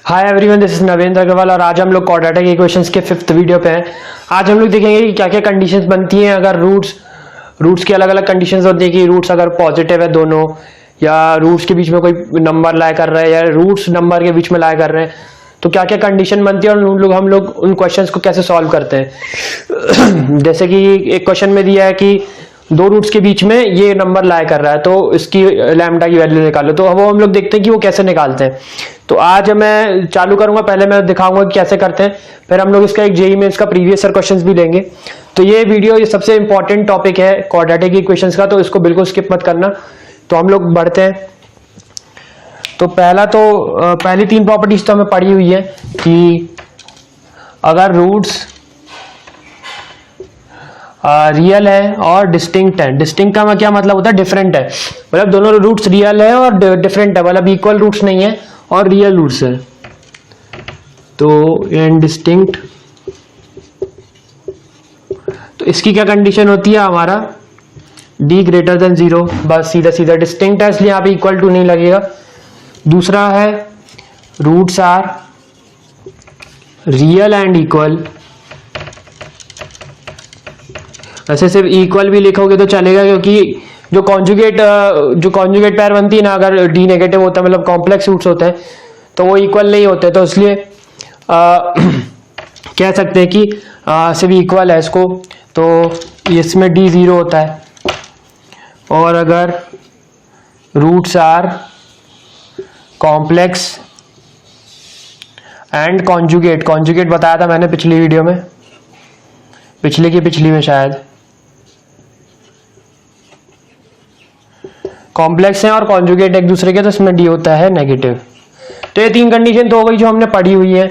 Hi everyone, this is Navendra Agrawal और आज हम लोग क्वाड्रेटिक इक्वेशंस के 5th वीडियो पे हैं। आज हम लोग देखेंगे कि क्या क्या कंडीशंस बनती हैं अगर रूट्स की अलग अलग कंडीशंस होती है कि रूट्स अगर पॉजिटिव है दोनों, या रूट्स के बीच में कोई नंबर लाई कर रहा है, या रूट्स नंबर के बीच में लाई कर रहे हैं, तो क्या क्या कंडीशन बनती है और हम लोग उन क्वेश्चंस को कैसे सॉल्व करते हैं। जैसे कि एक क्वेश्चन में दिया है कि दो रूट्स के बीच में ये नंबर लाई कर रहा है, तो इसकी लैम्डा की वैल्यू निकालो। तो वो हम लोग देखते हैं कि वो कैसे निकालते हैं। तो आज मैं चालू करूंगा, पहले मैं दिखाऊंगा कि कैसे करते हैं, फिर हम लोग इसका एक जेईई मेंस का प्रीवियस ईयर क्वेश्चंस भी लेंगे। तो ये वीडियो ये सबसे इंपॉर्टेंट टॉपिक है क्वाड्रेटिक इक्वेशंस का, तो इसको बिल्कुल स्किप मत करना। तो हम लोग बढ़ते हैं। तो पहली तीन प्रॉपर्टीज तो हमें पढ़ी हुई है कि अगर रूट्स रियल है और डिस्टिंक्ट है। डिस्टिंक्ट का क्या मतलब होता है? डिफरेंट है, मतलब दोनों रूट्स रियल है और डिफरेंट है, मतलब इक्वल रूट्स नहीं है और रियल रूट्स है। तो एंड डिस्टिंक्ट, तो इसकी क्या कंडीशन होती है? हमारा d ग्रेटर देन 0, बस सीधा सीधा। डिस्टिंक्ट है इसलिए यहाँ पे इक्वल टू नहीं लगेगा। दूसरा है roots are real and equal. ऐसे सिर्फ इक्वल भी लिखोगे तो चलेगा, क्योंकि जो कॉन्जुगेट पैर बनती है ना, अगर d नेगेटिव होता है मतलब कॉम्प्लेक्स रूट्स होते हैं, तो वो इक्वल नहीं होते। तो इसलिए कह सकते हैं कि सिर्फ इक्वल है इसको, तो इसमें d 0 होता है। और अगर roots are complex and conjugate बताया था मैंने पिछली वीडियो में, पिछली में शायद। कॉम्प्लेक्स है और कॉन्जुगेट एक दूसरे के, तो इसमें डी होता है नेगेटिव। तो ये तीन कंडीशन तो हो गई जो हमने पढ़ी हुई है।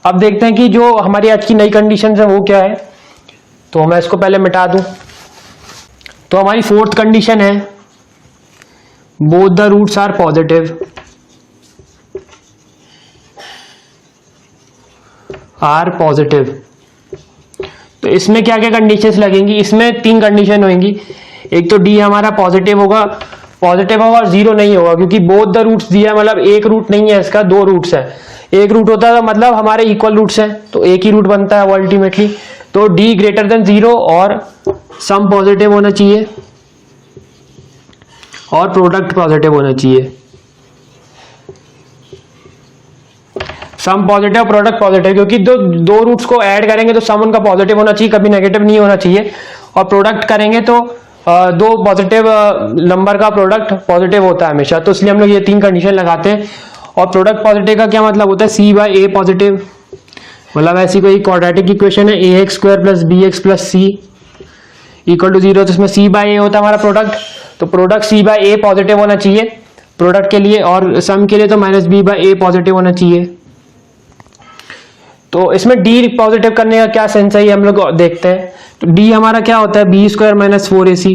अब देखते हैं कि जो हमारी आज की नई कंडीशन है वो क्या है। तो मैं इसको पहले मिटा दूं। तो हमारी फोर्थ कंडीशन है both the roots are positive, तो इसमें क्या क्या कंडीशंस लगेंगी? इसमें तीन कंडीशन होंगी। एक तो डी हमारा पॉजिटिव होगा और 0 नहीं होगा, क्योंकि बोथ द रूट्स दिया, मतलब एक रूट नहीं है इसका, दो रूट्स है। एक रूट होता है मतलब हमारे इक्वल रूट्स हैं, तो एक ही रूट बनता है वो अल्टीमेटली। तो डी ग्रेटर देन 0 और सम पॉजिटिव होना चाहिए और प्रोडक्ट पॉजिटिव होना चाहिए। सम पॉजिटिव, प्रोडक्ट पॉजिटिव, क्योंकि दो रूट्स को ऐड करेंगे तो सम उनका पॉजिटिव होना चाहिए, कभी नेगेटिव नहीं होना चाहिए। और प्रोडक्ट करेंगे तो दो पॉजिटिव नंबर का प्रोडक्ट पॉजिटिव होता है हमेशा। तो इसलिए हम लोग ये तीन कंडीशन लगाते हैं। और प्रोडक्ट पॉजिटिव का क्या मतलब होता है? c बाई ए पॉजिटिव, मतलब ऐसी कोई क्वाड्रेटिक इक्वेशन है ax square plus bx plus c equal to 0, तो इसमें c बाई ए होता है हमारा प्रोडक्ट। तो product c by A positive होना चाहिए प्रोडक्ट के लिए, और सम के लिए तो minus b by A positive होना चाहिए। तो इसमें d पॉजिटिव करने का क्या सेंस है, ये हम लोग देखते हैं। तो d हमारा क्या होता है? b square minus 4ac।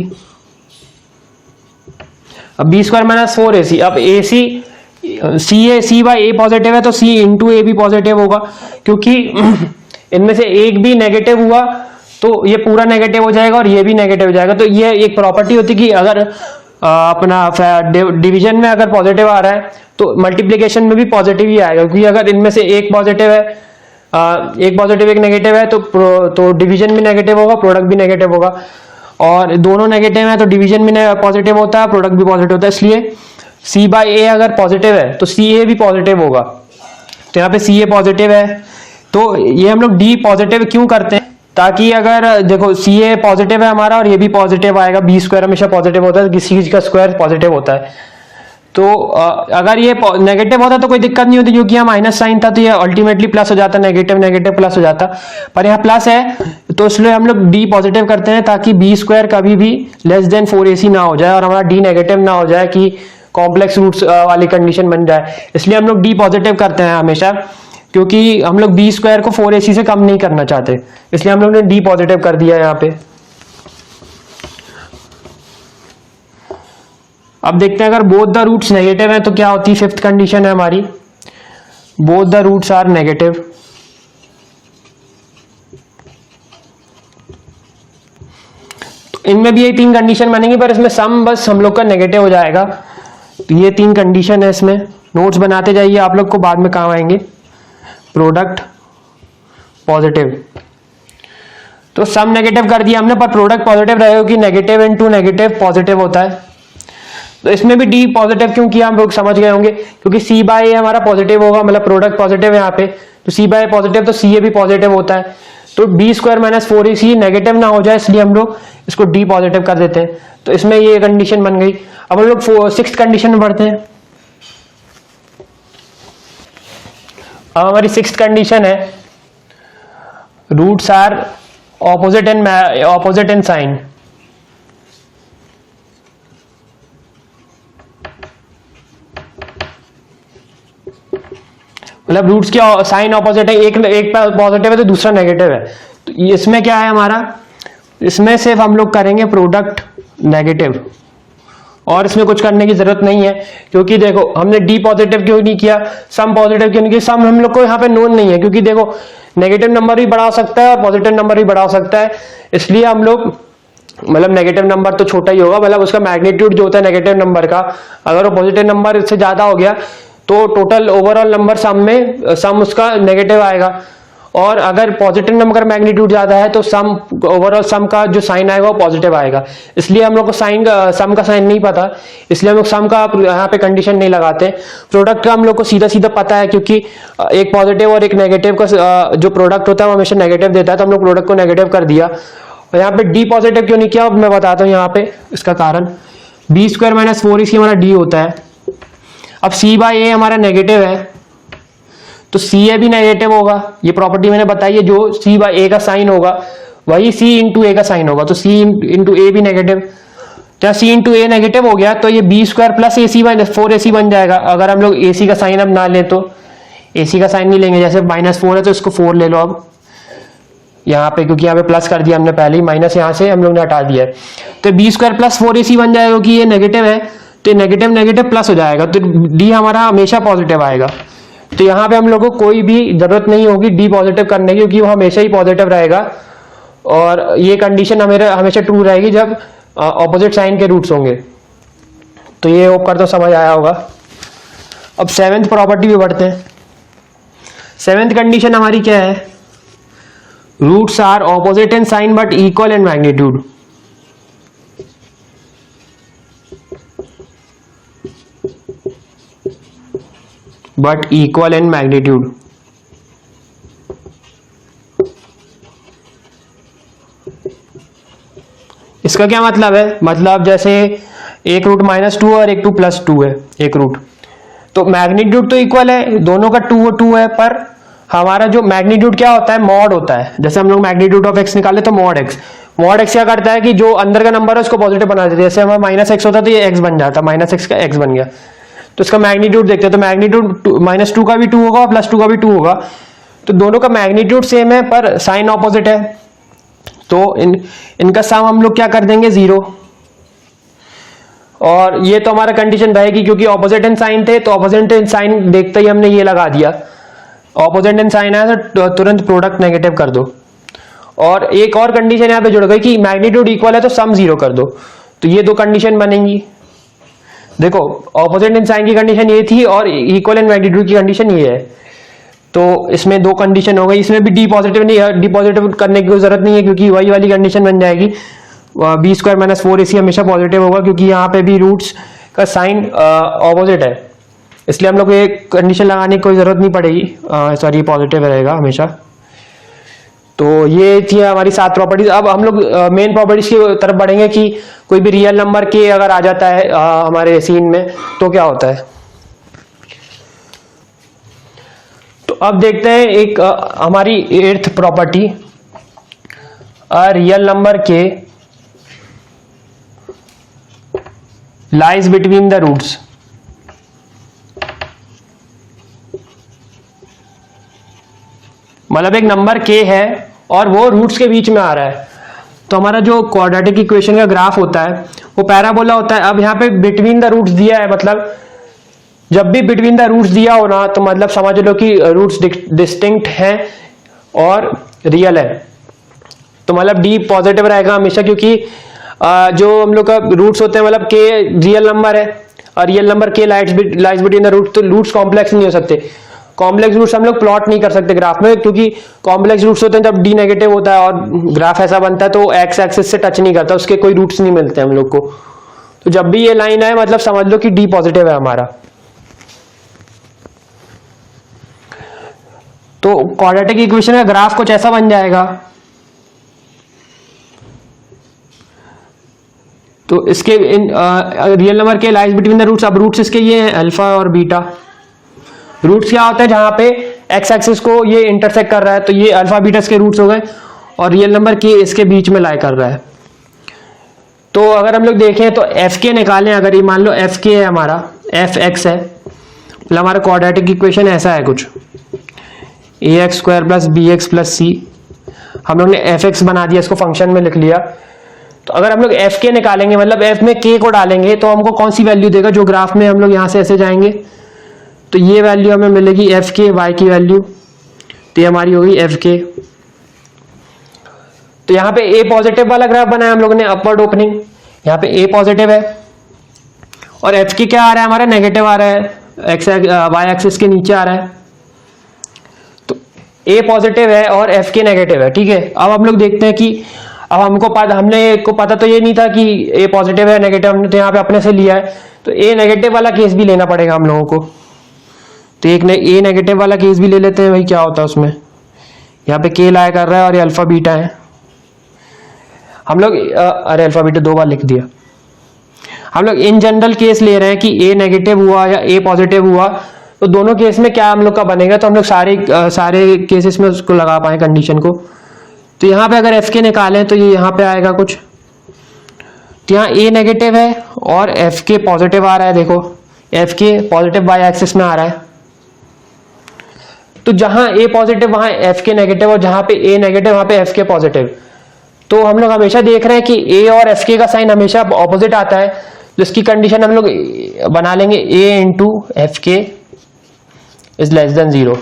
अब b स्क्वायर माइनस 4ac, अब ac c by A positive है तो c इंटू ए भी पॉजिटिव होगा, क्योंकि इनमें से एक भी नेगेटिव हुआ तो ये पूरा नेगेटिव हो जाएगा और ये भी नेगेटिव हो जाएगा। तो ये एक प्रॉपर्टी होती है कि अगर अपना डिवीजन में अगर पॉजिटिव आ रहा है तो मल्टीप्लिकेशन में भी पॉजिटिव ही आएगा, क्योंकि अगर इनमें से एक पॉजिटिव है, एक पॉजिटिव एक नेगेटिव है, तो डिवीजन भी नेगेटिव होगा, प्रोडक्ट भी नेगेटिव होगा। और दोनों नेगेटिव है तो डिवीजन भी पॉजिटिव होता है, प्रोडक्ट भी पॉजिटिव होता है। इसलिए c बाई ए अगर पॉजिटिव है तो सी ए भी पॉजिटिव होगा। तो यहाँ पे सी ए पॉजिटिव है, तो ये हम लोग डी पॉजिटिव क्यों करते हैं? ताकि अगर देखो सी ए पॉजिटिव है हमारा और ये भी पॉजिटिव आएगा, बी स्क्वायर हमेशा पॉजिटिव होता है, किसी चीज का स्क्वायर पॉजिटिव होता है। तो अगर ये नेगेटिव होता तो कोई दिक्कत नहीं होती, क्योंकि यहाँ माइनस साइन था तो ये अल्टीमेटली प्लस हो जाता, नेगेटिव प्लस हो जाता, पर यहाँ प्लस है तो इसलिए हम लोग डी पॉजिटिव करते हैं, ताकि बी स्क्वायर कभी भी लेस देन 4ac ना हो जाए और हमारा डी नेगेटिव ना हो जाए, कि कॉम्प्लेक्स रूट्स वाली कंडीशन बन जाए। इसलिए हम लोग डी पॉजिटिव करते हैं हमेशा, क्योंकि हम लोग बी स्क्वायर को 4ac से कम नहीं करना चाहते, इसलिए हम लोग ने डी पॉजिटिव कर दिया यहाँ पे। अब देखते हैं अगर बोथ द रूट्स नेगेटिव है तो क्या होती है? फिफ्थ कंडीशन है हमारी, both the roots are negative. तो इनमें भी ये तीन कंडीशन बनेंगी, पर इसमें सम बस हम लोग का नेगेटिव हो जाएगा। तो ये तीन कंडीशन है इसमें, नोट्स बनाते जाइए, आप लोग को बाद में काम आएंगे। Product positive. तो सम नेगेटिव कर दिया हमने, पर प्रोडक्ट पॉजिटिव रहेगा कि नेगेटिव इनटू नेगेटिव पॉजिटिव होता है। तो इसमें भी डी पॉजिटिव क्यों किया हम लोग समझ गए होंगे, क्योंकि सी बाय ए हमारा पॉजिटिव होगा, मतलब प्रोडक्ट पॉजिटिव है यहाँ पे, तो सी बाय ए पॉजिटिव तो सी ए भी पॉजिटिव होता है। तो B square minus 4ac negative ना हो जाए, इसलिए हम लोग इसको डी पॉजिटिव कर देते हैं। तो इसमें ये कंडीशन बन गई। अब हम लोग सिक्स्थ कंडीशन में बढ़ते हैं। अब हमारी सिक्स्थ कंडीशन है roots are opposite in sign. मतलब रूट्स के साइन ऑपोजिट है, एक पॉजिटिव है तो दूसरा नेगेटिव है। तो इसमें क्या है हमारा, इसमें सिर्फ हम लोग करेंगे प्रोडक्ट नेगेटिव, और इसमें कुछ करने की जरूरत नहीं है, क्योंकि देखो हमने डी पॉजिटिव क्यों नहीं किया, सम पॉजिटिव क्यों नहीं किया, सम हम लोग को यहाँ पे नोन नहीं है, क्योंकि देखो नेगेटिव नंबर भी बड़ा हो सकता है और पॉजिटिव नंबर भी बड़ा हो सकता है, इसलिए हम लोग मतलब नेगेटिव नंबर तो छोटा ही होगा, मतलब उसका मैग्नीट्यूड जो होता है नेगेटिव नंबर का, अगर वो पॉजिटिव नंबर से ज्यादा हो गया तो टोटल ओवरऑल नंबर सम में सम उसका नेगेटिव आएगा, और अगर पॉजिटिव नंबर का मैग्नीट्यूड ज्यादा है तो सम ओवरऑल सम का जो साइन आएगा वो पॉजिटिव आएगा। इसलिए हम लोग को सम का साइन नहीं पता, इसलिए हम लोग सम का यहाँ पे कंडीशन नहीं लगाते। प्रोडक्ट का हम लोग को सीधा सीधा पता है, क्योंकि एक पॉजिटिव और एक नेगेटिव का जो प्रोडक्ट होता है वो हमेशा नेगेटिव देता है, तो हम लोग प्रोडक्ट को नेगेटिव कर दिया। और यहाँ पे डी पॉजिटिव क्यों नहीं किया मैं बताता हूँ यहाँ पे इसका कारण। बी स्क्वायर माइनस 4ac हमारा डी होता है। अब सी बाय ए हमारा नेगेटिव है, तो सी ए भी नेगेटिव होगा, ये प्रॉपर्टी मैंने बताई है, जो सी बाय ए का साइन होगा वही सी इंटू ए का साइन होगा, तो सी इंटू ए भी नेगेटिव। जब सी इंटू ए नेगेटिव हो गया तो ये बी स्क्वायर प्लस ए सी माइनस 4ac बन जाएगा। अगर हम लोग ए सी का साइन अब ना लें तो ए सी का साइन नहीं लेंगे, जैसे -4 है तो इसको 4 ले लो अब यहाँ पे, क्योंकि यहाँ पे प्लस कर दिया हमने पहले ही, माइनस यहाँ से हम लोग ने हटा दिया है, तो बी स्क्वायर प्लस 4ac बन जाएगा, क्योंकि ये नेगेटिव है तो नेगेटिव नेगेटिव प्लस हो जाएगा, तो डी हमारा हमेशा पॉजिटिव आएगा। तो यहाँ पे हम लोग को कोई भी जरूरत नहीं होगी डी पॉजिटिव करने की, क्योंकि वो हमेशा ही पॉजिटिव रहेगा, और ये कंडीशन हमेशा ट्रू रहेगी जब ऑपोजिट साइन के रूट्स होंगे। तो ये होप करता हूं समझ आया होगा। अब सेवेंथ प्रॉपर्टी भी बढ़ते हैं। सेवेंथ कंडीशन हमारी क्या है, roots are opposite in sign but equal in magnitude. But equal in magnitude. इसका क्या मतलब है, मतलब जैसे एक रूट -2 और एक 2 +2 है, एक रूट, तो मैग्नीट्यूड तो इक्वल है, दोनों का 2 है, पर हमारा जो मैग्नीट्यूड क्या होता है, मॉड होता है। जैसे हम लोग मैग्नीट्यूड ऑफ x निकाले तो मॉड x क्या करता है कि जो अंदर का नंबर है उसको पॉजिटिव बना देते हैं। जैसे हमारा -x होता है तो ये x बन जाता है, -x का x बन गया, तो इसका मैग्नीट्यूड देखते हैं, तो मैग्नीट्यूड -2 का भी 2 होगा और +2 का भी 2 होगा, तो दोनों का मैग्नीट्यूड सेम है पर साइन ऑपोजिट है, तो इनका सम हम लोग क्या कर देंगे 0। और ये तो हमारा कंडीशन रहेगी, क्योंकि ऑपोजिट इन साइन थे, तो ऑपोजिट इन साइन देखते ही हमने ये लगा दिया, ऑपोजिट इन साइन आया तो तुरंत प्रोडक्ट नेगेटिव कर दो। और एक और कंडीशन यहाँ पे जुड़ गई कि मैग्नीट्यूड इक्वल है तो सम 0 कर दो, तो ये दो कंडीशन बनेंगी। देखो ऑपोजिट इन साइन की कंडीशन ये थी और इक्वल इन मैग्नीट्यूड की कंडीशन ये है, तो इसमें दो कंडीशन हो गई। इसमें भी डी पॉजिटिव नहीं है, डी पॉजिटिव करने की कोई जरूरत नहीं है, क्योंकि वही वाली कंडीशन बन जाएगी, बी स्क्वायर -4ac हमेशा पॉजिटिव होगा, क्योंकि यहाँ पे भी रूट्स का साइन ऑपोजिट है, इसलिए हम लोग को ये कंडीशन लगाने की कोई जरूरत नहीं पड़ेगी, सॉरी पॉजिटिव रहेगा हमेशा। तो ये थी हमारी 7 प्रॉपर्टीज। अब हम लोग मेन प्रॉपर्टीज की तरफ बढ़ेंगे कि कोई भी रियल नंबर के अगर आ जाता है हमारे सीन में तो क्या होता है। तो अब देखते हैं एक हमारी 8th प्रॉपर्टी, रियल नंबर के लाइज बिटवीन द रूट्स। मतलब एक नंबर k है और वो रूट्स के बीच में आ रहा है, तो हमारा जो क्वाड्रेटिक इक्वेशन का ग्राफ होता है वो पैराबोला होता है। अब यहाँ पे बिटवीन द रूट्स दिया है, मतलब जब भी बिटवीन द रूट्स दिया हो ना, तो मतलब समझ लो कि रूट्स डिस्टिंक्ट हैं और रियल है, तो मतलब d पॉजिटिव रहेगा हमेशा, क्योंकि जो हम लोग का रूट्स होते हैं, मतलब k रियल नंबर है और real number k lies between the roots, तो रूट्स कॉम्प्लेक्स नहीं हो सकते। कॉम्प्लेक्स रूट्स हम लोग प्लॉट नहीं कर सकते ग्राफ में, क्योंकि कॉम्प्लेक्स रूट्स होते हैं जब डी नेगेटिव होता है और ग्राफ ऐसा बनता है तो एक्स एक्सिस से टच नहीं करता, उसके कोई रूट्स नहीं मिलते हम लोग को। तो जब भी ये लाइन आए मतलब समझ लो कि डी पॉजिटिव है हमारा। तो क्वाड्रेटिक इक्वेशन का ग्राफ कुछ ऐसा बन जाएगा। तो इसके रियल नंबर के लाइज बिटवीन द रूट्स, अब रूट्स इसके ये हैं अल्फा और बीटा। रूट्स क्या होता है जहां पे एक्स एक्सिस को ये इंटरसेक्ट कर रहा है, तो ये अल्फा बीटा इसके रूट्स हो गए, और रियल नंबर के इसके बीच में लाई कर रहा है। तो अगर हम लोग देखें तो एफ के निकालें, अगर ये मान लो एफ के है हमारा, एफ एक्स है, मतलब हमारा क्वाड्रेटिक इक्वेशन ऐसा है कुछ, a x square plus b x plus c, हम लोग ने एफ एक्स बना दिया, इसको फंक्शन में लिख लिया। तो अगर हम लोग एफ के निकालेंगे, मतलब एफ में के को डालेंगे, तो हमको कौन सी वैल्यू देगा, जो ग्राफ में हम लोग यहां से ऐसे जाएंगे तो ये वैल्यू हमें मिलेगी एफ के, वाई की वैल्यू, तो ये हमारी होगी एफ के। तो यहाँ पे ए पॉजिटिव वाला ग्राफ बनाया हम लोगों ने, अपवर्ड ओपनिंग, यहाँ पे ए पॉजिटिव है और एफ के क्या आ रहा है हमारा, नेगेटिव आ रहा है, एक्स वाई एक्सिस के नीचे आ रहा है। तो ए पॉजिटिव है और एफ के नेगेटिव है, ठीक है। अब हम लोग देखते हैं कि अब हमने को पता तो ये नहीं था कि ए पॉजिटिव है नेगेटिव, हमने तो यहाँ पे अपने से लिया है, तो ए नेगेटिव वाला केस भी लेना पड़ेगा हम लोगों को। तो एक ए नेगेटिव वाला केस भी ले लेते हैं, भाई क्या होता है उसमें, यहाँ पे के लाया कर रहा है और ये अल्फा बीटा है, हम लोग अरे अल्फा बीटा दो बार लिख दिया। हम लोग इन जनरल केस ले रहे हैं कि ए नेगेटिव हुआ या ए पॉजिटिव हुआ, तो दोनों केस में क्या हम लोग का बनेगा, तो हम लोग सारे केसेस में उसको लगा पाए कंडीशन को। तो यहाँ पे अगर एफ के निकालें तो ये यहाँ पे आएगा कुछ, तो यहाँ ए नेगेटिव है और एफ के पॉजिटिव आ रहा है, देखो एफ के पॉजिटिव वाई एक्सिस में आ रहा है। तो जहां ए पॉजिटिव वहां एफ के नेगेटिव, और जहां पे ए नेगेटिव वहां पे एफ के पॉजिटिव। तो हम लोग हमेशा देख रहे हैं कि ए और एफ के का साइन हमेशा ऑपोजिट आता है, जिसकी कंडीशन हम लोग बना लेंगे ए इंटू एफ के इज लेस देन 0,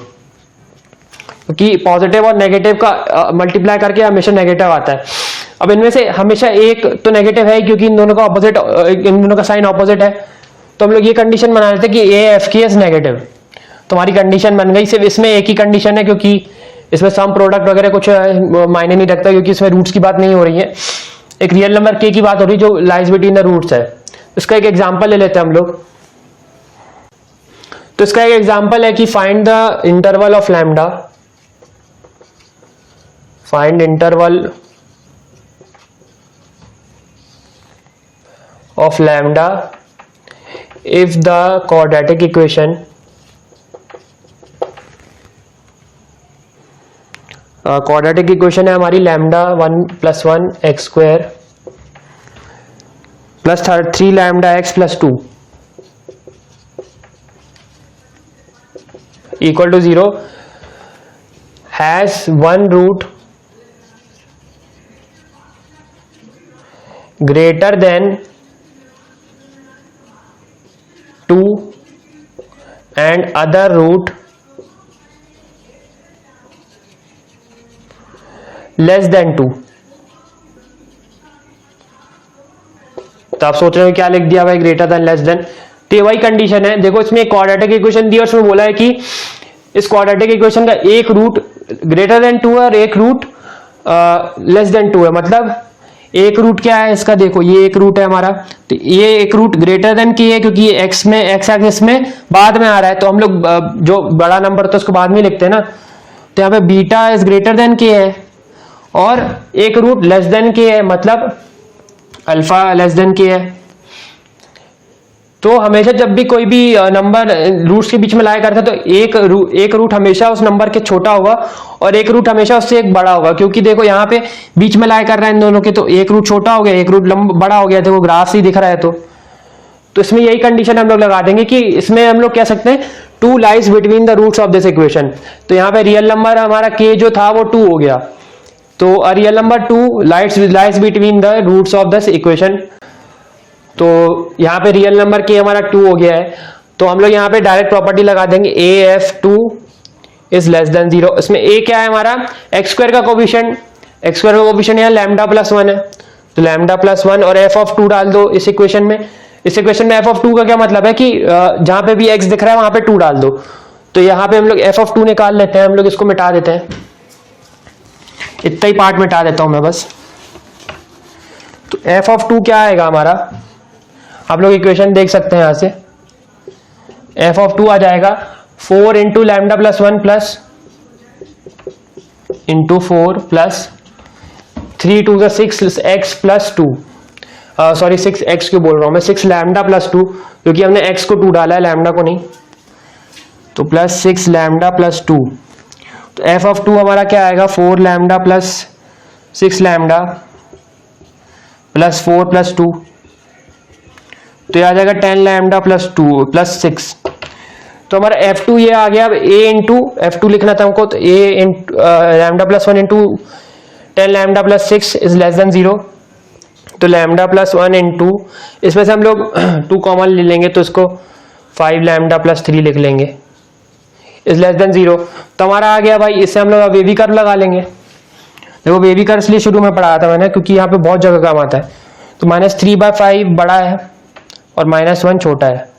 क्योंकि पॉजिटिव और नेगेटिव का मल्टीप्लाई करके हमेशा नेगेटिव आता है। अब इनमें से हमेशा एक तो नेगेटिव है, क्योंकि इन दोनों का ऑपोजिट, इन दोनों का साइन ऑपोजिट है। तो हम लोग ये कंडीशन बना लेते हैं कि ए एफ के इज नेगेटिव, तुम्हारी कंडीशन बन गई। सिर्फ इसमें एक ही कंडीशन है, क्योंकि इसमें सम प्रोडक्ट वगैरह कुछ मायने नहीं रखता, क्योंकि इसमें रूट्स की बात नहीं हो रही है, एक रियल नंबर के की बात हो रही है जो लाइज बिटवीन द रूट्स है। इसका एक एग्जांपल ले लेते हैं हम लोग। तो इसका एक एग्जांपल है कि find the interval of lambda, find interval of lambda if the quadratic equation quadratic equation है हमारी lambda 1 + 1 x square plus 3 lambda x plus 2 equal to 0 has one root greater than 2 and other root less than 2। तो आप सोच रहे हो क्या लिख दिया भाई, ग्रेटर देन लेस देन, तो वही कंडीशन है। देखो इसमें क्वाड्रेटिक इक्वेशन दी और उसमें बोला है कि इस क्वाड्रेटिक इक्वेशन का एक रूट ग्रेटर देन 2 है और एक रूट लेस देन 2 है। मतलब एक रूट क्या है इसका, देखो ये एक रूट है हमारा, तो ये एक रूट ग्रेटर देन की है, क्योंकि ये एक्स में एक्स एक्सिस में बाद में आ रहा है, तो हम लोग जो बड़ा नंबर तो उसको बाद में लिखते हैं ना। तो यहाँ पे बीटा इज ग्रेटर देन के है और एक रूट लेस देन के है, मतलब अल्फा लेस देन के है। तो हमेशा जब भी कोई भी नंबर रूट्स के बीच में लाया करता है तो एक रूट हमेशा उस नंबर के छोटा होगा और एक रूट हमेशा उससे एक बड़ा होगा, क्योंकि देखो यहाँ पे बीच में लाया कर रहा है इन दोनों के, तो एक रूट छोटा हो गया, एक रूट बड़ा हो गया, देखो ग्राफ से ही दिख रहा है। तो इसमें यही कंडीशन हम लोग लगा देंगे कि इसमें हम लोग कह सकते हैं 2 lies between the roots of this equation. तो यहाँ पे रियल नंबर हमारा के जो था वो 2 हो गया, तो a real number 2 lies between the roots of this equation. तो यहाँ पे रियल नंबर के हमारा 2 हो गया है, तो हम लोग यहाँ पे डायरेक्ट प्रॉपर्टी लगा देंगे AF2 इज लेस देन 0। इसमें A क्या है हमारा, एक्स स्क्वायर का कोफिशिएंट, एक्स स्क्वायर का कोफिशिएंट यहाँ लैम्डा प्लस 1 है, तो लैम्डा प्लस 1 और f(2) डाल दो इस इक्वेशन में। इस इक्वेशन में f(2) का क्या मतलब है कि जहां पे भी x दिख रहा है वहां पे 2 डाल दो, तो यहाँ पे हम लोग एफ ऑफ टू निकाल लेते हैं, हम लोग इसको मिटा देते हैं, इतना ही पार्ट मिटा देता हूं मैं बस। तो एफ ऑफ टू क्या आएगा हमारा, आप लोग इक्वेशन देख सकते हैं यहां से, एफ ऑफ टू आ जाएगा 4 into lambda plus 1 plus into 4 plus 3 to 6 x plus 2, sorry 6 x क्यों बोल रहा हूं मैं, 6 लैमडा प्लस 2, क्योंकि हमने एक्स को 2 डाला है, लैमडा को नहीं, तो प्लस 6 लैमडा प्लस 2। तो एफ ऑफ टू हमारा क्या आएगा, 4 lambda plus 6 lambda plus 4 plus 2, तो ये आ जाएगा 10 लैमडा प्लस 2 प्लस 6। तो हमारा F2 ये आ गया। अब A इंटू F2 लिखना था हमको, तो A into lambda plus 1 into 10 lambda plus 6 is less than 0, तो लैमडा प्लस 1 इंटू, इसमें से हम लोग 2 कॉमन ले लेंगे, तो इसको 5 लैमडा प्लस 3 लिख लेंगे, इज लेस देन 0। तो हमारा आ गया भाई, इससे हम लोग वेवी कर्व लगा लेंगे। देखो वेवी कर्व इसलिए शुरू में पढ़ाया था मैंने, क्योंकि यहाँ पे बहुत जगह काम आता है। तो -3/5 बड़ा है और -1 छोटा है,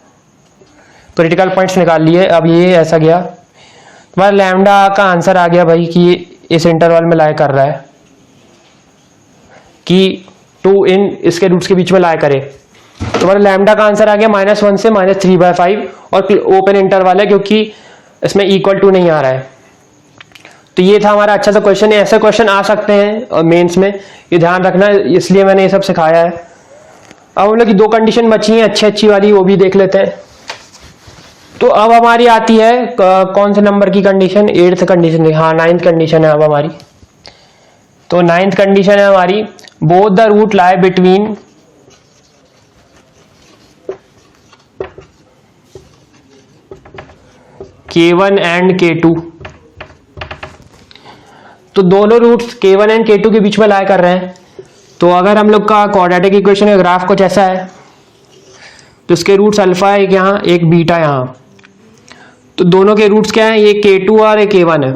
क्रिटिकल पॉइंट्स निकाल लिए। अब ये ऐसा गया, तुम्हारा लैम्डा का आंसर आ गया भाई कि इस इंटरवल में लाई कर रहा है, कि 2 इन इसके रूट्स के बीच में लाई करे। तुम्हारा लैम्डा का आंसर आ गया -1 से -3/5, और ओपन इंटरवल है क्योंकि इसमें इक्वल टू नहीं आ रहा है। तो ये था हमारा अच्छा सा क्वेश्चन। ऐसे क्वेश्चन आ सकते हैं मेंस में, ये ध्यान रखना, इसलिए मैंने ये सब सिखाया है। अब हम लोग की 2 कंडीशन बची हैं अच्छी वाली, वो भी देख लेते हैं। तो अब हमारी आती है कौन से नंबर की कंडीशन, 8th कंडीशन, हाँ 9th कंडीशन है अब हमारी। तो 9th कंडीशन है हमारी, both the root lie between K1 and K2। तो दोनों रूट्स K1 एंड K2 के बीच में लाई कर रहे हैं। तो अगर हम लोग का क्वाड्रेटिक इक्वेशन का ग्राफ कुछ ऐसा है, तो इसके रूट्स अल्फा है एक यहाँ, एक बीटा यहाँ। तो दोनों के रूट्स क्या हैं, ये K2 और ये K1 है।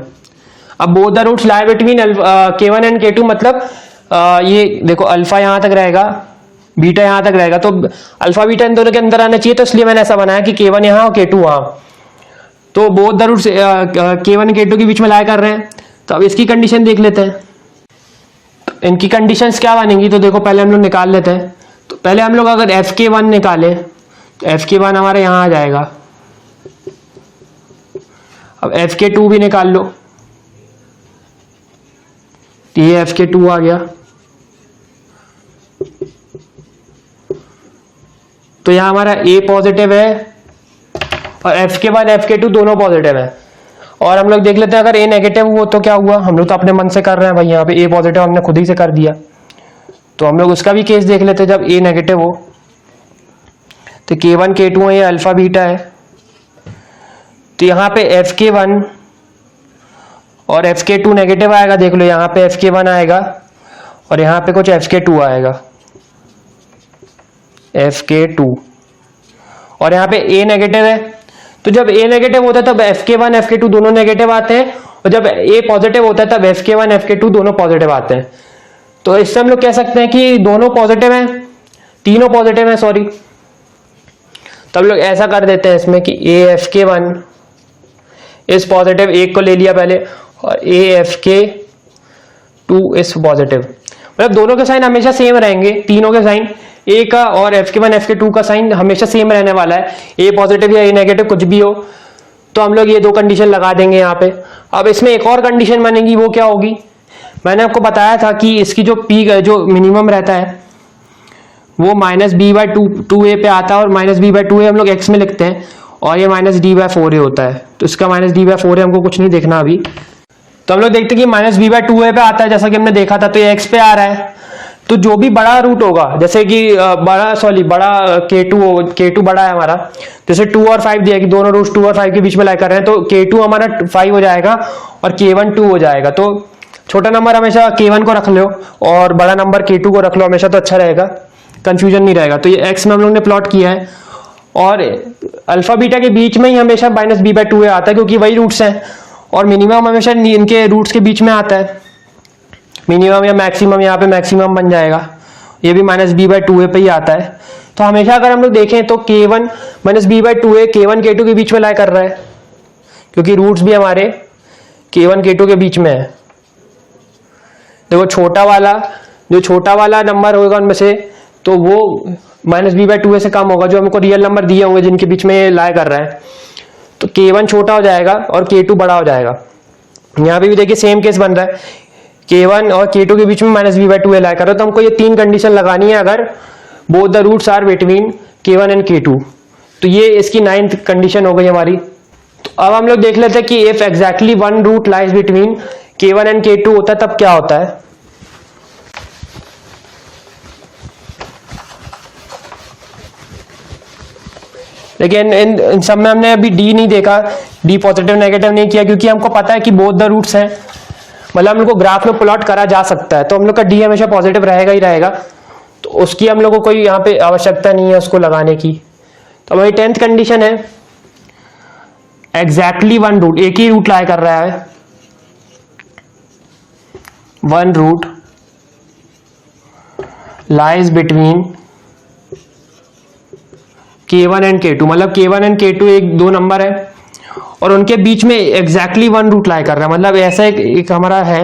अब both the roots lie between K1 and K2, मतलब ये देखो अल्फा यहाँ तक रहेगा, बीटा यहाँ तक रहेगा, तो अल्फा बीटा इन दोनों के अंदर आना चाहिए। तो इसलिए मैंने ऐसा बनाया कि K1 यहाँ और K2 वहाँ। तो both the roots K1 K2 के बीच में लाई कर रहे हैं। तो अब इसकी कंडीशन देख लेते हैं, तो इनकी कंडीशंस क्या बनेंगी। तो देखो पहले हम लोग निकाल लेते हैं। तो पहले हम लोग अगर FK1 निकालें, तो FK1 हमारे यहाँ आ जाएगा। अब FK2 भी निकाल लो, तो ये FK2 आ गया। तो यहाँ हमारा A पॉजिटिव है और FK1 FK2 दोनों पॉजिटिव है। और हम लोग देख लेते हैं अगर A नेगेटिव हुआ तो क्या हुआ। हम लोग तो अपने मन से कर रहे हैं भाई, यहाँ पे A पॉजिटिव हमने खुद ही से कर दिया। तो हम लोग उसका भी केस देख लेते हैं, जब A नेगेटिव हो तो K1 K2 है, ये अल्फा बीटा है। तो यहाँ पे FK1 और FK2 नेगेटिव आएगा, देख लो यहाँ पे FK1 आएगा और यहाँ पे कुछ FK2 आएगा, FK2, और यहाँ पे A नेगेटिव है। तो जब A नेगेटिव होता है तब FK1 FK2 दोनों नेगेटिव आते हैं, और जब A पॉजिटिव होता है तब FK1 FK2 दोनों पॉजिटिव आते हैं। तो इससे हम लोग कह सकते हैं कि दोनों पॉजिटिव हैं, तीनों पॉजिटिव हैं, सॉरी। तब लोग ऐसा कर देते हैं इसमें कि A FK1 इस पॉजिटिव, एक को ले लिया पहले, और A FK2 इस पॉजिटिव, मतलब दोनों के साइन हमेशा सेम रहेंगे, तीनों के साइन, A का और FK1 FK2 का साइन हमेशा सेम रहने वाला है, A पॉजिटिव या A नेगेटिव कुछ भी हो। तो हम लोग ये 2 कंडीशन लगा देंगे यहाँ पे। अब इसमें एक और कंडीशन बनेगी, वो क्या होगी, मैंने आपको बताया था कि इसकी जो पीक जो मिनिमम रहता है वो -b/2a पे आता है, और -b/2a हम लोग x में लिखते हैं, और ये -d/4a होता है। तो इसका -d/4a हमको कुछ नहीं देखना अभी। तो हम लोग देखते हैं कि -b/2a पे आता है, जैसा कि हमने देखा था। तो ये x पे आ रहा है, तो जो भी बड़ा रूट होगा, जैसे कि बड़ा K2 बड़ा है हमारा, जैसे 2 और 5 दिया कि दोनों रूट्स 2 और 5 के बीच में लाई कर रहे हैं, तो K2 हमारा 5 हो जाएगा और K1 2 हो जाएगा। तो छोटा नंबर हमेशा K1 को रख लो और बड़ा नंबर K2 को रख लो हमेशा, तो अच्छा रहेगा, कंफ्यूजन नहीं रहेगा। तो ये x में हम लोग ने प्लॉट किया है, और अल्फा बीटा के बीच में ही हमेशा -b/2a आता है, क्योंकि वही रूट्स हैं, और मिनिमम हमेशा इनके रूट्स के बीच में आता है, मिनिमम या मैक्सिमम, यहाँ पे मैक्सिमम बन जाएगा, ये भी -b/2a पे ही आता है। तो हमेशा अगर हम लोग देखें तो K1 -b/2a K1 K2 के बीच में लाई कर रहा है, क्योंकि रूट्स भी हमारे K1 K2 के बीच में है। देखो जो छोटा वाला नंबर होगा उनमें से, तो वो -b/2a से कम होगा, जो हमको रियल नंबर दिए होंगे जिनके बीच में ये लाई कर रहा है। तो K1 छोटा हो जाएगा और K2 बड़ा हो जाएगा। यहाँ पे भी देखिए सेम केस बन रहा है, K1 और K2 के बीच में -b/2a लाई कर रहा है। तो हमको ये 3 कंडीशन लगानी है अगर both the roots are between K1 and K2। तो ये इसकी 9th कंडीशन हो गई हमारी। तो अब हम लोग देख लेते हैं कि if exactly one root lies between K1 and K2 होता है तब क्या होता है। लेकिन इन सब में हमने अभी डी नहीं देखा, डी पॉजिटिव नेगेटिव नहीं किया, क्योंकि हमको पता है कि बोथ द रूट्स हैं, मतलब हम लोग को ग्राफ में प्लॉट करा जा सकता है। तो हम लोग का डी हमेशा पॉजिटिव रहेगा ही रहेगा, तो उसकी हम लोग को कोई यहाँ पे आवश्यकता नहीं है उसको लगाने की। तो हमारी 10th कंडीशन है एग्जैक्टली वन रूट, एक ही रूट लाई कर रहा है, one root lies between K1 and K2, मतलब K1 एंड K2 दो नंबर है और उनके बीच में एग्जैक्टली वन रूट लाई कर रहा है। मतलब ऐसा एक हमारा है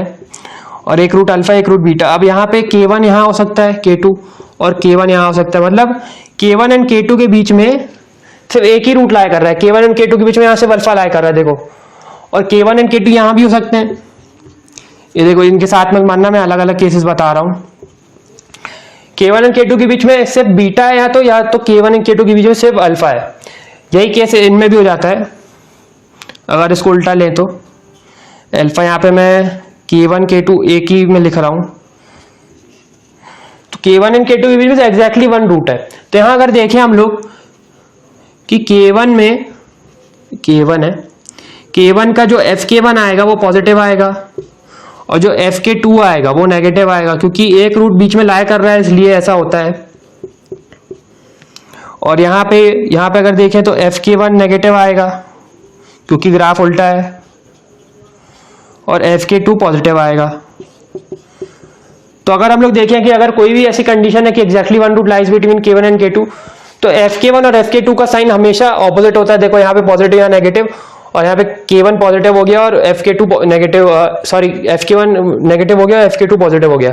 और एक रूट अल्फा एक रूट बीटा। अब यहाँ पे K1 यहाँ हो सकता है K2 और K1 यहाँ हो सकता है, मतलब K1 एंड K2 के बीच में सिर्फ एक ही रूट लाई कर रहा है। K1 एंड K2 के बीच में यहाँ से अल्फा लाई कर रहा है देखो, और K1 एंड K2 यहाँ भी हो सकते हैं। ये देखो इनके साथ में मानना मैं अलग अलग केसेस बता रहा हूँ। K1 एंड K2 के बीच में सिर्फ बीटा है, या तो K1 एंड K2 के बीच में सिर्फ अल्फा है। यही केस इनमें भी हो जाता है अगर इसको उल्टा ले तो। अल्फा यहाँ पे मैं K1 K2 एक ही में लिख रहा हूं, तो K1 एंड K2 के बीच में एग्जैक्टली वन रूट है। तो यहां अगर देखें हम लोग कि K1 में K1 है, K1 का जो FK1 आएगा वो पॉजिटिव आएगा और जो FK2 आएगा वो नेगेटिव आएगा, क्योंकि एक रूट बीच में लाई कर रहा है इसलिए ऐसा होता है। और यहाँ पे अगर देखें तो FK1 नेगेटिव आएगा क्योंकि ग्राफ उल्टा है, और FK2 पॉजिटिव आएगा। तो अगर हम लोग देखें कि अगर कोई भी ऐसी कंडीशन है कि exactly one root lies between K1 and K2, तो FK1 और FK2 का साइन हमेशा ऑपोजिट होता है। देखो यहाँ पे पॉजिटिव या नेगेटिव, और यहाँ पे K1 पॉजिटिव हो गया और FK2 नेगेटिव, FK1 नेगेटिव हो गया और FK2 पॉजिटिव हो गया,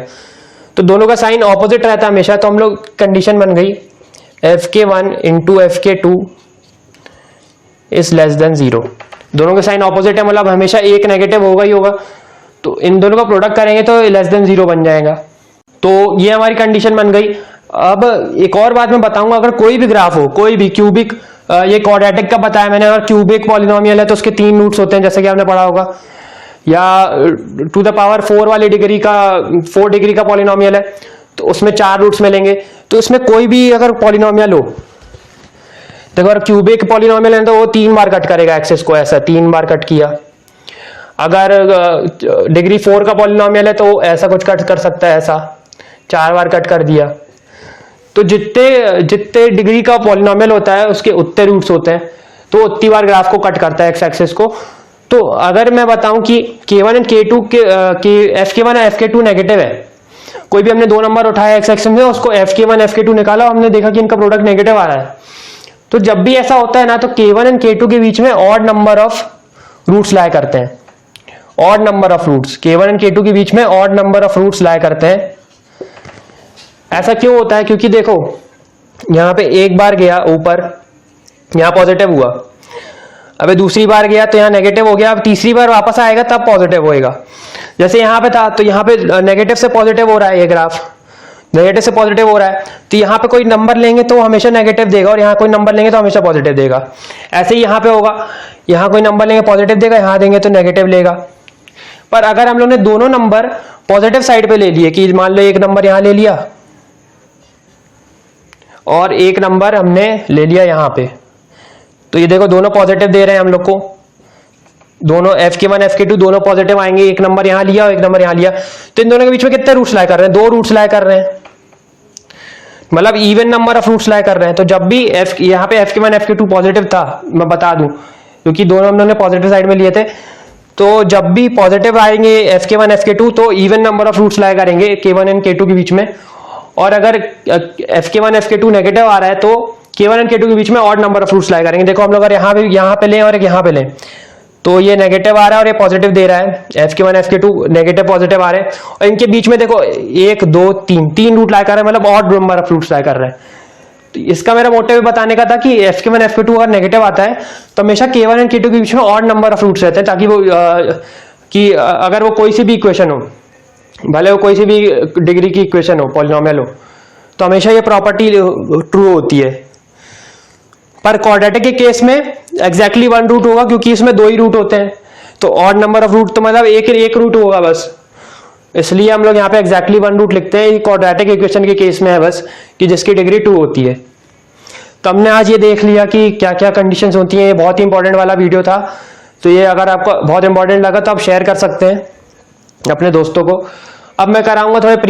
तो दोनों का साइन ऑपोजिट रहता है हमेशा। तो हम लोग कंडीशन बन गई FK1 into FK2 is less than 0। दोनों के साइन ऑपोजिट है, मतलब हमेशा एक नेगेटिव होगा ही होगा, तो इन दोनों का प्रोडक्ट करेंगे तो लेस देन 0 बन जाएगा। तो ये हमारी कंडीशन बन गई। अब एक और बात मैं बताऊंगा, अगर कोई भी ग्राफ हो, कोई भी क्यूबिक, ये क्वाड्रेटिक का बताया मैंने, अगर क्यूबिक पॉलिनोमियल है तो उसके 3 रूट्स होते हैं जैसे कि आपने पढ़ा होगा, या टू द पावर 4 वाली डिग्री का 4 डिग्री का पॉलिनोमियल है तो उसमें 4 रूट्स मिलेंगे। तो इसमें कोई भी अगर पॉलिनोमियल हो, देखो अगर क्यूबिक पॉलिनोमियल है तो वो 3 बार कट करेगा एक्सेस को, ऐसा 3 बार कट किया। अगर डिग्री 4 का पॉलिनोमियल है तो ऐसा कुछ कट कर सकता है, ऐसा 4 बार कट कर दिया। तो जितने डिग्री का पॉलिनोमियल होता है उसके उतने रूट्स होते हैं, तो उतनी बार ग्राफ को कट करता है एक्स एक्सेस को। तो अगर मैं बताऊं कि K1 एंड K2 के FK1 और FK2 नेगेटिव है, कोई भी हमने 2 नंबर उठाया एक्स एक्सेस में, उसको FK1 FK2 निकाला, हमने देखा कि इनका प्रोडक्ट नेगेटिव आ रहा है, तो जब भी ऐसा होता है ना, तो K1 एंड K2 के बीच में ऑड नंबर ऑफ रूट्स लाया करते हैं। Odd number of roots K1 and K2 के बीच में ऑड नंबर ऑफ रूट्स लाया करते हैं। ऐसा क्यों होता है? क्योंकि देखो यहां पे एक बार गया ऊपर, यहां पॉजिटिव हुआ, अबे दूसरी बार गया तो यहां नेगेटिव हो गया, अब तीसरी बार वापस आएगा तब पॉजिटिव होएगा। जैसे यहां पे था तो यहां पे नेगेटिव से पॉजिटिव हो रहा है, ये ग्राफ नेगेटिव से पॉजिटिव हो रहा है, तो यहाँ पे कोई नंबर लेंगे तो हमेशा नेगेटिव देगा और यहाँ कोई नंबर लेंगे तो हमेशा पॉजिटिव देगा। ऐसे ही यहाँ पे होगा, यहाँ कोई नंबर लेंगे पॉजिटिव देगा, यहाँ देंगे तो नेगेटिव लेगा। पर अगर हम लोग ने दोनों नंबर पॉजिटिव साइड पे ले लिए, कि मान लो एक नंबर यहाँ ले लिया और एक नंबर हमने ले लिया यहाँ पे, तो ये देखो दोनों पॉजिटिव दे रहे हैं हम लोग को, दोनों FK1 FK2 दोनों पॉजिटिव आएंगे। एक नंबर यहाँ लिया और एक नंबर यहाँ लिया, तो इन दोनों के बीच में कितने रूट्स लाया कर रहे हैं? 2 रूट्स लाया कर रहे हैं, मतलब इवन नंबर ऑफ रूट्स लाया कर रहे हैं। तो जब भी यहाँ पे FK1 FK2 पॉजिटिव था, मैं बता दूं क्योंकि दोनों हम लोगों ने पॉजिटिव साइड में लिए थे, तो जब भी पॉजिटिव आएंगे FK1 FK2 तो इवन नंबर ऑफ रूट्स लाया करेंगे K1 एंड K2 के बीच में। और अगर FK1 FK2 नेगेटिव आ रहा है तो K1 एंड K2 के बीच में ऑड नंबर ऑफ रूट्स लाया करेंगे। देखो हम लोग अगर यहाँ पे लें और एक यहाँ पे लें, तो ये नेगेटिव आ रहा है और ये पॉजिटिव दे रहा है, Fk1 Fk2 नेगेटिव पॉजिटिव आ रहे हैं, और इनके बीच में देखो 1 2 3 रूट लाई कर रहे हैं, मतलब ऑड नंबर ऑफ रूट्स लाई कर रहे हैं। तो इसका मेरा मोटिव बताने का था कि Fk1 Fk2 अगर नेगेटिव आता है तो हमेशा K1 और K2 के बीच में ऑड नंबर ऑफ रूट्स रहते हैं, ताकि वो कि अगर वो कोई सी भी इक्वेशन हो, भले वो कोई सी भी डिग्री की इक्वेशन हो, पॉलिनोमियल हो, तो हमेशा ये प्रॉपर्टी ट्रू होती है। पर क्वाड्रेटिक के केस में एग्जैक्टली 1 रूट होगा, क्योंकि इसमें 2 ही रूट होते हैं, तो ऑड नंबर ऑफ रूट तो मतलब एक रूट होगा बस, इसलिए हम लोग यहाँ पे एग्जैक्टली 1 रूट लिखते हैं। क्वाड्रेटिक इक्वेशन के केस में है बस कि जिसकी डिग्री 2 होती है। तो हमने आज ये देख लिया कि क्या क्या कंडीशंस होती हैं। ये बहुत ही इंपॉर्टेंट वाला वीडियो था, तो ये अगर आपको बहुत इंपॉर्टेंट लगा तो आप शेयर कर सकते हैं अपने दोस्तों को। अब मैं कराऊंगा थोड़े एक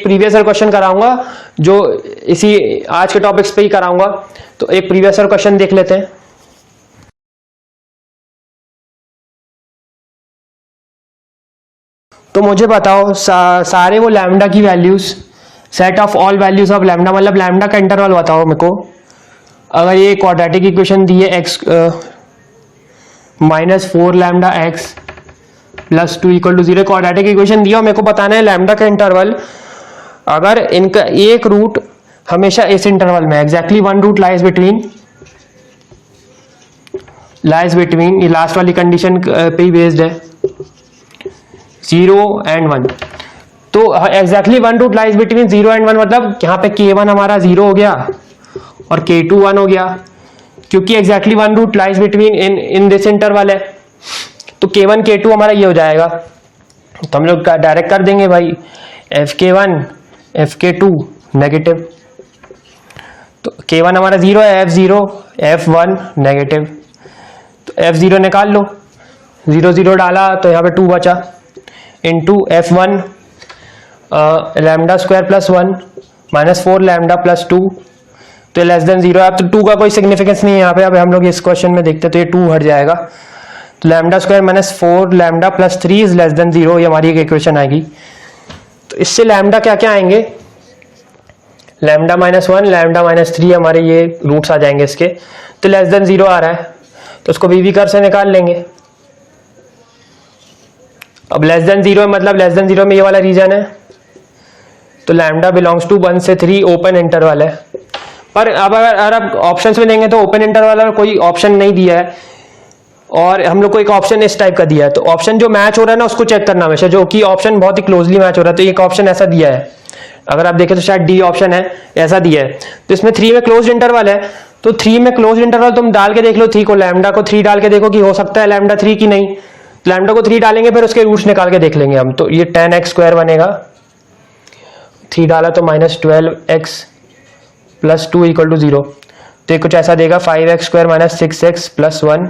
प्रीवियस क्वेश्चन कराऊंगा, जो इसी आज के टॉपिक्स पे ही कराऊंगा। तो एक प्रीवियस क्वेश्चन देख लेते हैं। तो मुझे बताओ सारे वो लैम्डा की values, set of all values of lambda, मतलब लैम्डा का इंटरवल बताओ मेरे को। अगर ये क्वाड्रेटिक इक्वेशन दी है x -4 lambda x + 2 = 0, quadratic equation दिया और मेरे को बताना है लैम्डा का इंटरवल। अगर इनका एक रूट हमेशा इस इंटरवल में, एग्जैक्टली 1 रूट लाइज बिटवीन, ये लास्ट वाली कंडीशन पे ही बेस्ड है, 0 and 1। तो exactly 1 root lies between 0 and 1, मतलब यहाँ पे K1 हमारा 0 हो गया और K2 1 हो गया, क्योंकि exactly 1 root lies between in this interval है। तो K1 K2 हमारा ये हो जाएगा, तो हम लोग डायरेक्ट कर देंगे भाई, Fk1 Fk2 नेगेटिव। तो K1 हमारा 0 है, F0 F1 नेगेटिव, तो F0 निकाल लो, 0 0 डाला तो यहाँ पे 2 बचा, into F1 lambda square +1 -4 lambda +2, तो लेस देन 0। अब तो 2 का कोई सिग्निफिकेंस नहीं है यहाँ पे। अब हम लोग इस क्वेश्चन में देखते हैं तो ये 2 हट जाएगा, तो lambda square -4 lambda +3 is less than 0, ये हमारी एक इक्वेशन आएगी। तो इससे लैम्डा क्या क्या आएंगे, लैम्डा -1 लैम्डा -3 हमारे ये रूट्स आ जाएंगे इसके। तो लेस देन 0 आ रहा है, तो उसको वी कर्व से निकाल लेंगे। अब लेस देन 0 मतलब लेस देन 0 में ये वाला रीजन है, तो लैम्डा बिलोंग्स टू 1 से 3 ओपन इंटरवल है। पर अब अगर आप ऑप्शंस में देंगे तो ओपन इंटरवल और कोई ऑप्शन नहीं दिया है, और हम लोग को एक ऑप्शन इस टाइप का दिया है। तो ऑप्शन जो मैच हो रहा है ना उसको चेक करना हमेशा, जो कि ऑप्शन बहुत ही क्लोजली मैच हो रहा है। तो एक ऑप्शन ऐसा दिया है, अगर आप देखें तो शायद डी ऑप्शन है, ऐसा दिया है। तो इसमें 3 में क्लोज इंटरवल है, तो 3 में क्लोज इंटरवल तुम डाल के देख लो 3 को, लैम्डा को 3 डाल के देखो कि हो सकता है लैम्डा 3 की नहीं। लैम्डा को 3 डालेंगे, फिर उसके रूट्स निकाल के देख लेंगे हम। तो ये 10x² बनेगा, 3 डाला तो -12x + 2 = 0। तो ये कुछ ऐसा देगा, 5x² - 6x + 1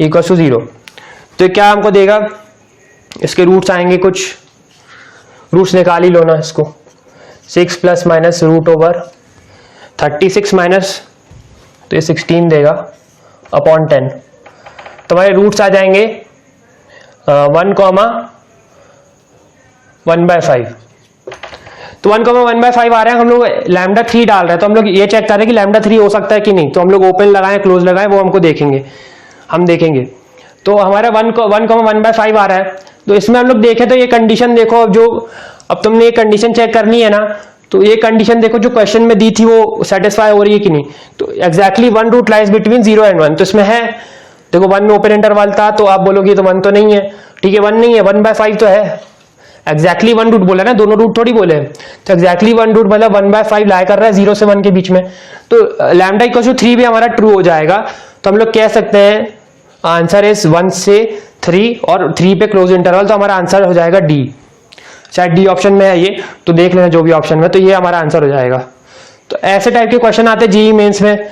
= 0। तो क्या हमको देगा, इसके रूट्स आएंगे, कुछ रूट्स निकाल ही लो ना इसको। 6 + -√36 माइनस, तो ये 16 देगा अपॉन 10। तो हमारे रूट्स आ जाएंगे 1, 1/5। तो 1, 1/5 आ रहे हैं। हम लोग लैम्डा 3 डाल रहे हैं, तो हम लोग ये चेक कर रहे हैं कि लैम्डा 3 हो सकता है कि नहीं। तो हम लोग ओपन लगाएं क्लोज लगाएं, वो हमको देखेंगे, हम देखेंगे। तो हमारा 1, 1/5 आ रहा है। तो इसमें हम लोग देखें तो ये कंडीशन देखो, अब तुमने ये कंडीशन चेक करनी है ना, तो ये कंडीशन देखो जो क्वेश्चन में दी थी वो सेटिस्फाई हो रही है कि नहीं। तो exactly 1 root lies between 0 and 1, तो इसमें है। देखो 1 में ओपन इंटरवल था, तो आप बोलोगे तो 1 तो नहीं है, ठीक है 1 नहीं है, 1/5 तो है। एग्जैक्टली 1 रूट बोला ना, दोनों रूट थोड़ी बोले। तो एग्जैक्टली 1 रूट मतलब 1/5 लाई कर रहा है 0 से 1 के बीच में। तो लैम्डा = 3 भी हमारा ट्रू हो जाएगा। तो हम लोग कह सकते हैं आंसर इज 1 से 3 और 3 पे क्लोज इंटरवल, तो हमारा आंसर हो जाएगा डी। शायद डी ऑप्शन में है ये, तो देख लेना जो भी ऑप्शन में, तो ये हमारा आंसर हो जाएगा। तो ऐसे टाइप के क्वेश्चन आते हैं जेईई मेंस में।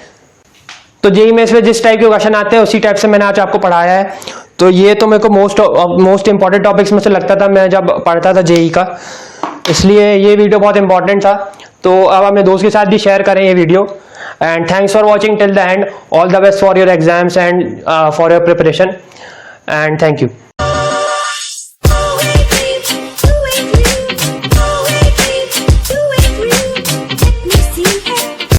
तो जेईई मेंस में जिस टाइप के क्वेश्चन आते हैं उसी टाइप से मैंने आज आपको पढ़ाया है। तो ये तो मेरे को मोस्ट इंपॉर्टेंट टॉपिक्स में से लगता था मैं जब पढ़ता था जेईई का, इसलिए ये वीडियो बहुत इंपॉर्टेंट था। तो अब अपने दोस्त के साथ भी शेयर करें ये video. And thanks for watching till the end. All the best for your exams and for your preparation, and thank you.